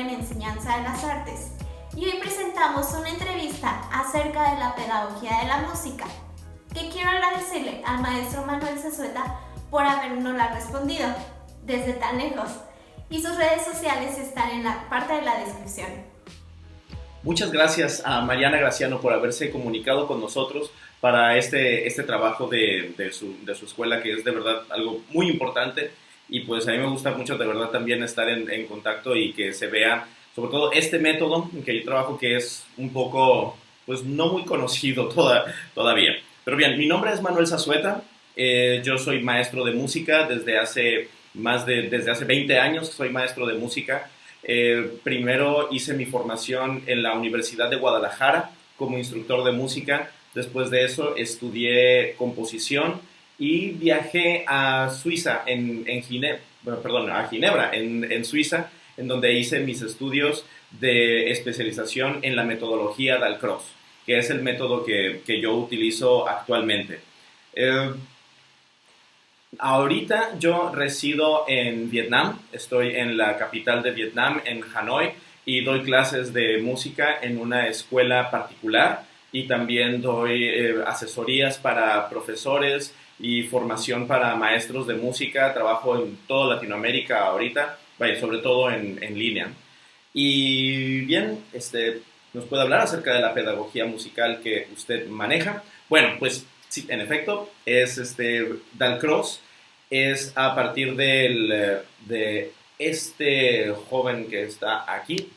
en Enseñanza de las Artes y hoy presentamos una entrevista acerca de la pedagogía de la música, que quiero agradecerle al maestro Manuel Zazueta por habernosla respondido desde tan lejos, y sus redes sociales están en la parte de la descripción. Muchas gracias a Mariana Graciano por haberse comunicado con nosotros para este trabajo de su escuela, que es de verdad algo muy importante. Y pues a mí me gusta mucho de verdad también estar en contacto y que se vea sobre todo este método en que yo trabajo, que es un poco, pues no muy conocido todavía. Pero bien, mi nombre es Manuel Zazueta, yo soy maestro de música desde hace desde hace 20 años, soy maestro de música. Primero hice mi formación en la Universidad de Guadalajara como instructor de música. Después de eso estudié composición y viajé a Suiza, a Ginebra, en Suiza, en donde hice mis estudios de especialización en la metodología Dalcroze, que es el método que yo utilizo actualmente. Ahorita yo resido en Vietnam, estoy en la capital de Vietnam, en Hanoi, y doy clases de música en una escuela particular y también doy asesorías para profesores y formación para maestros de música. Trabajo en toda Latinoamérica ahorita, sobre todo en línea. Y bien, ¿nos puede hablar acerca de la pedagogía musical que usted maneja? Bueno, pues sí, en efecto, es Dalcroze es a partir de este joven que está aquí,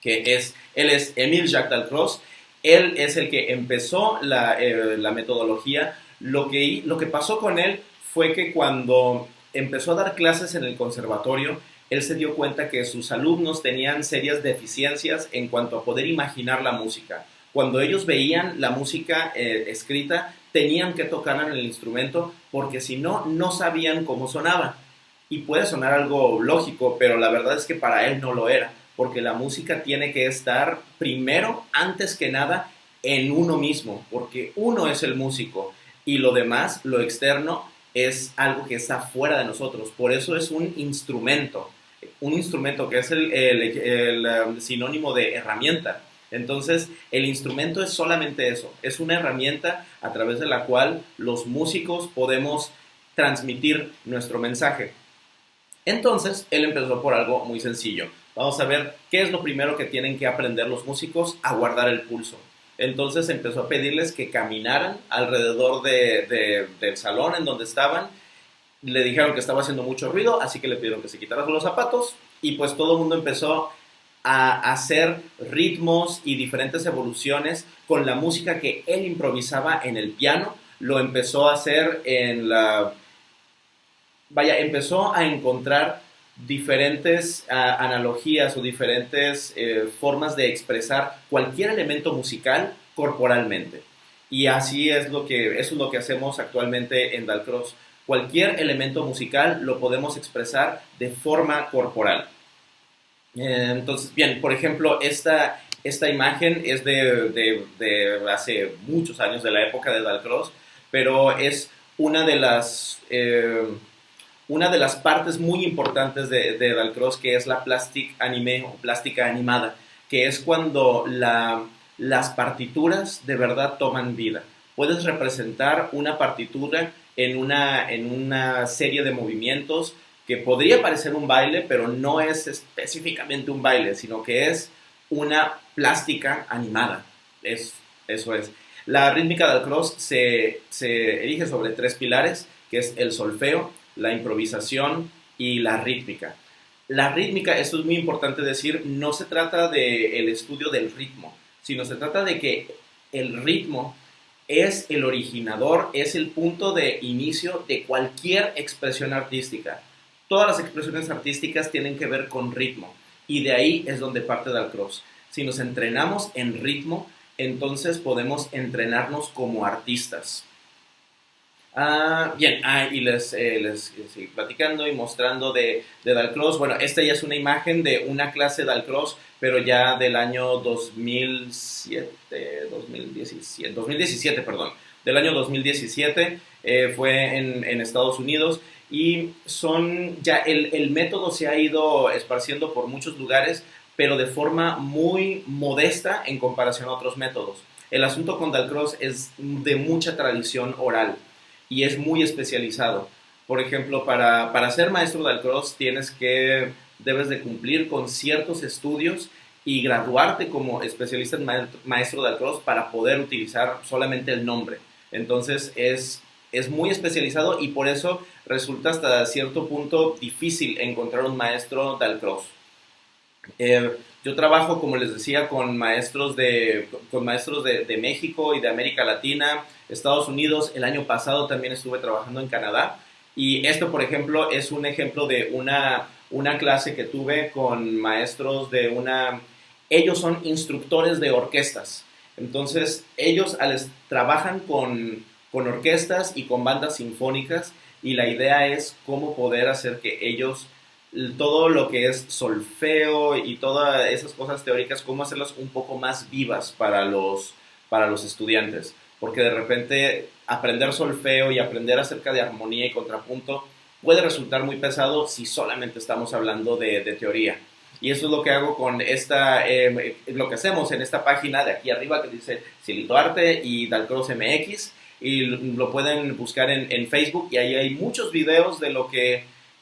él es Émile Jacques Dalcroze. Él es el que empezó la metodología. Lo que pasó con él fue que cuando empezó a dar clases en el conservatorio, él se dio cuenta que sus alumnos tenían serias deficiencias en cuanto a poder imaginar la música. Cuando ellos veían la música escrita, tenían que tocarla en el instrumento porque si no, no sabían cómo sonaba. Y puede sonar algo lógico, pero la verdad es que para él no lo era, porque la música tiene que estar primero, antes que nada, en uno mismo, porque uno es el músico y lo demás, lo externo, es algo que está fuera de nosotros. Por eso es un instrumento que es el sinónimo de herramienta. Entonces, el instrumento es solamente eso, es una herramienta a través de la cual los músicos podemos transmitir nuestro mensaje. Entonces, él empezó por algo muy sencillo. Vamos a ver qué es lo primero que tienen que aprender los músicos: a guardar el pulso. Entonces empezó a pedirles que caminaran alrededor del salón en donde estaban. Le dijeron que estaba haciendo mucho ruido, así que le pidieron que se quitaran los zapatos y pues todo el mundo empezó a hacer ritmos y diferentes evoluciones con la música que él improvisaba en el piano. Lo empezó a hacer empezó a encontrar diferentes analogías o diferentes formas de expresar cualquier elemento musical corporalmente. Y así eso es lo que hacemos actualmente en Dalcroze. Cualquier elemento musical lo podemos expresar de forma corporal. Entonces, bien, por ejemplo, esta imagen es de hace muchos años, de la época de Dalcroze, pero es una de las partes muy importantes de Dalcroze, que es la plastic animé o plástica animada, que es cuando las partituras de verdad toman vida. Puedes representar una partitura en una serie de movimientos que podría parecer un baile, pero no es específicamente un baile, sino que es una plástica animada. Eso es. La rítmica de Dalcroze se erige sobre 3 pilares, que es el solfeo, la improvisación y la rítmica. La rítmica, esto es muy importante decir, no se trata del estudio del ritmo, sino se trata de que el ritmo es el originador, es el punto de inicio de cualquier expresión artística. Todas las expresiones artísticas tienen que ver con ritmo y de ahí es donde parte Dalcroze. Si nos entrenamos en ritmo, entonces podemos entrenarnos como artistas. Bien, y les sigo platicando y mostrando de Dalcroze. Bueno, esta ya es una imagen de una clase de Dalcroze, pero ya del año 2017, perdón. Del año 2017, fue en Estados Unidos, y son ya el método se ha ido esparciendo por muchos lugares, pero de forma muy modesta en comparación a otros métodos. El asunto con Dalcroze es de mucha tradición oral y es muy especializado. Por ejemplo, para ser maestro Dalcroze debes de cumplir con ciertos estudios y graduarte como especialista en maestro Dalcroze para poder utilizar solamente el nombre. Entonces es muy especializado y por eso resulta hasta cierto punto difícil encontrar un maestro Dalcroze. Yo trabajo, como les decía, con maestros de México y de América Latina, Estados Unidos. El año pasado también estuve trabajando en Canadá. Y esto, por ejemplo, es un ejemplo de una clase que tuve con maestros de una... Ellos son instructores de orquestas. Entonces, ellos trabajan con orquestas y con bandas sinfónicas y la idea es cómo poder hacer que ellos todo lo que es solfeo y todas esas cosas teóricas, cómo hacerlas un poco más vivas para los estudiantes. Porque de repente aprender solfeo y aprender acerca de armonía y contrapunto puede resultar muy pesado si solamente estamos hablando de teoría. Y eso es lo que hago con lo que hacemos en esta página de aquí arriba que dice Cielito Arte y Dalcroze MX. Y lo pueden buscar en Facebook y ahí hay muchos videos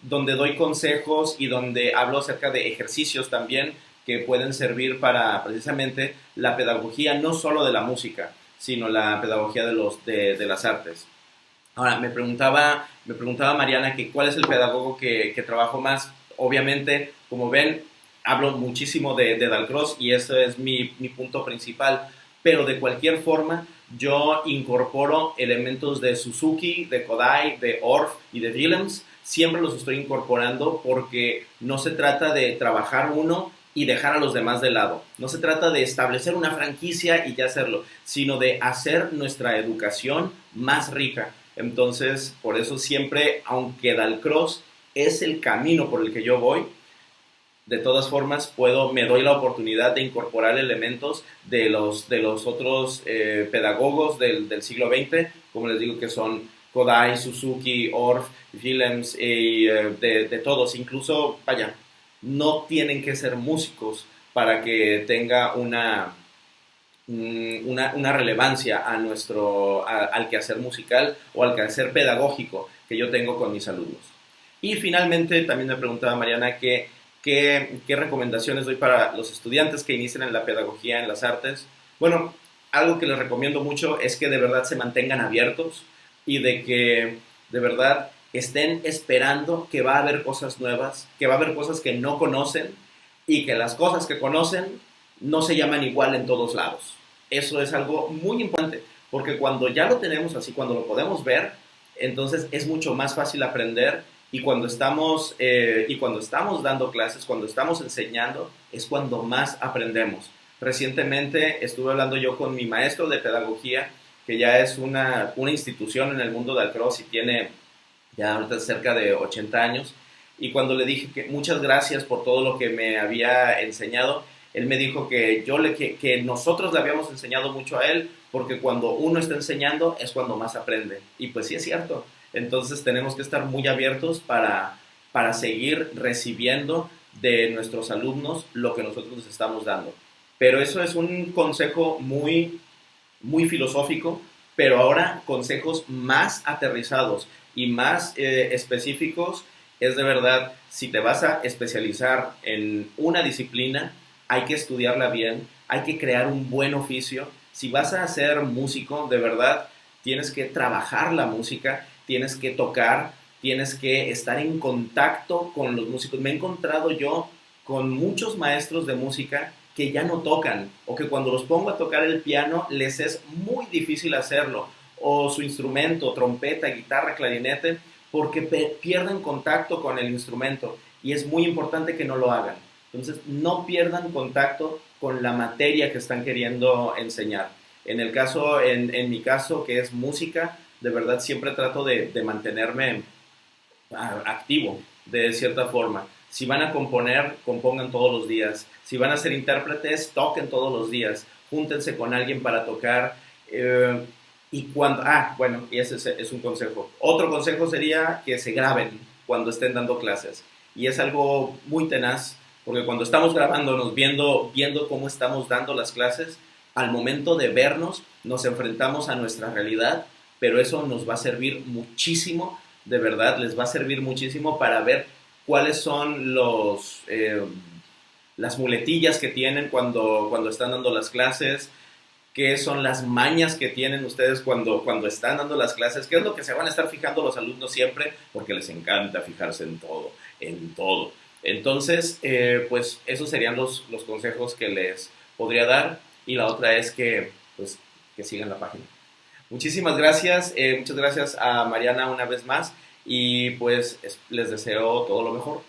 donde doy consejos y donde hablo acerca de ejercicios también que pueden servir para precisamente la pedagogía no solo de la música, sino la pedagogía de las artes. Ahora, me preguntaba Mariana que cuál es el pedagogo que trabajo más. Obviamente, como ven, hablo muchísimo de Dalcroze y ese es mi punto principal, pero de cualquier forma yo incorporo elementos de Suzuki, de Kodály, de Orff y de Willems. Siempre los estoy incorporando porque no se trata de trabajar uno y dejar a los demás de lado. No se trata de establecer una franquicia y ya hacerlo, sino de hacer nuestra educación más rica. Entonces, por eso siempre, aunque Dalcroze es el camino por el que yo voy, de todas formas me doy la oportunidad de incorporar elementos de los otros pedagogos del siglo XX, como les digo que son Kodály, Suzuki, Orff, Willems, de todos. Incluso, vaya, no tienen que ser músicos para que tenga una relevancia al quehacer musical o al quehacer pedagógico que yo tengo con mis alumnos. Y finalmente, también me preguntaba Mariana ¿qué recomendaciones doy para los estudiantes que inician en la pedagogía en las artes? Bueno, algo que les recomiendo mucho es que de verdad se mantengan abiertos y de que de verdad estén esperando que va a haber cosas nuevas, que va a haber cosas que no conocen y que las cosas que conocen no se llaman igual en todos lados. Eso es algo muy importante, porque cuando ya lo tenemos así, cuando lo podemos ver, entonces es mucho más fácil aprender y cuando estamos dando clases, cuando estamos enseñando, es cuando más aprendemos. Recientemente estuve hablando yo con mi maestro de pedagogía, que ya es una institución en el mundo del cross y tiene ya ahorita cerca de 80 años, y cuando le dije que muchas gracias por todo lo que me había enseñado, él me dijo que nosotros le habíamos enseñado mucho a él, porque cuando uno está enseñando es cuando más aprende. Y pues sí es cierto. Entonces tenemos que estar muy abiertos para seguir recibiendo de nuestros alumnos lo que nosotros les estamos dando. Pero eso es un consejo muy, muy filosófico, pero ahora consejos más aterrizados y más específicos. Es de verdad, si te vas a especializar en una disciplina, hay que estudiarla bien, hay que crear un buen oficio. Si vas a ser músico, de verdad, tienes que trabajar la música, tienes que tocar, tienes que estar en contacto con los músicos. Me he encontrado yo con muchos maestros de música que ya no tocan, o que cuando los pongo a tocar el piano les es muy difícil hacerlo, o su instrumento, trompeta, guitarra, clarinete, porque pierden contacto con el instrumento, y es muy importante que no lo hagan. Entonces, no pierdan contacto con la materia que están queriendo enseñar. En mi caso, que es música, de verdad siempre trato de mantenerme activo, de cierta forma. Si van a componer, compongan todos los días. Si van a ser intérpretes, toquen todos los días. Júntense con alguien para tocar. Y bueno, y ese es un consejo. Otro consejo sería que se graben cuando estén dando clases. Y es algo muy tenaz, porque cuando estamos grabándonos, viendo cómo estamos dando las clases, al momento de vernos, nos enfrentamos a nuestra realidad, pero eso nos va a servir muchísimo, de verdad, les va a servir muchísimo para ver cuáles son las muletillas que tienen cuando están dando las clases, qué son las mañas que tienen ustedes cuando están dando las clases, qué es lo que se van a estar fijando los alumnos siempre, porque les encanta fijarse en todo, en todo. Entonces, pues esos serían los consejos que les podría dar. Y la otra es pues, que sigan la página. Muchísimas gracias, muchas gracias a Mariana una vez más y pues les deseo todo lo mejor.